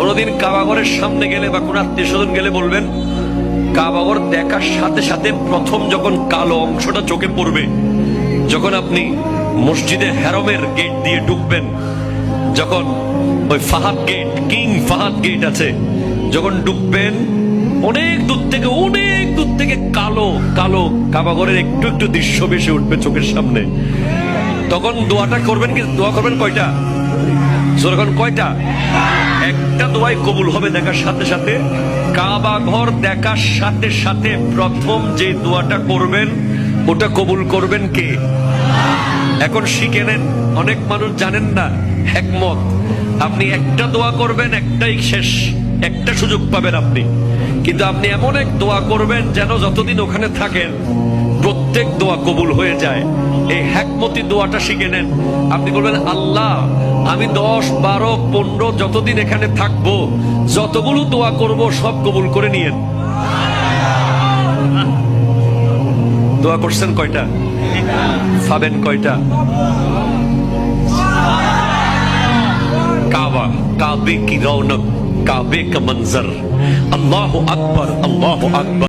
কোনদিন কাবাগরের সামনে গেলে বা কোন আত্মীয় স্বজন গেলে বলবেন, কাবাগর দেখার সাথে সাথে প্রথম যখন কালো অংশটা চোখে পড়বে, যখন আপনি মসজিদে হেরমের গেট দিয়ে ঢুকবেন, যখন ওই Fahad gate, king Fahad gate আছে, যখন ঢুকবেন অনেক দূর থেকে কালো কালো কাবাগরের একটু একটু দৃশ্য ভেসে উঠবে চোখের সামনে। তখন দোয়াটা করবেন, কি দোয়া করবেন কয়টা? যখন কয়টা? একটা দোয়াই কবুল হবে দেখার সাথে সাথে। কাবা ঘর দেখার সাথে সাথে প্রথম যে দোয়াটা করবেন ওটা কবুল করবেন কে? এখন শিখে নেন, অনেক মানুষ জানেন না হিকমত। আপনি একটা দোয়া করবেন, একটাই শেষ, একটা সুযোগ পাবেন আপনি, কিন্তু আপনি এমন এক দোয়া করবেন যেন যতদিন ওখানে থাকেন প্রত্যেক দোয়া কবুল হয়ে যায়। এই হিকমতি দোয়াটা শিখে নেন। আপনি বলবেন, আল্লাহ আমি 10, 12, 15 যতদিন এখানে থাকবো, যতগুলো দোয়া করব সব কবুল করে নিয়েন। দোয়া করছেন কয়টা? পাবেন কয়টা? কাবা, কাবে কি রৌনক, কাবে কা মঞ্জর, আল্লাহু আকবার, আল্লাহু আকবার।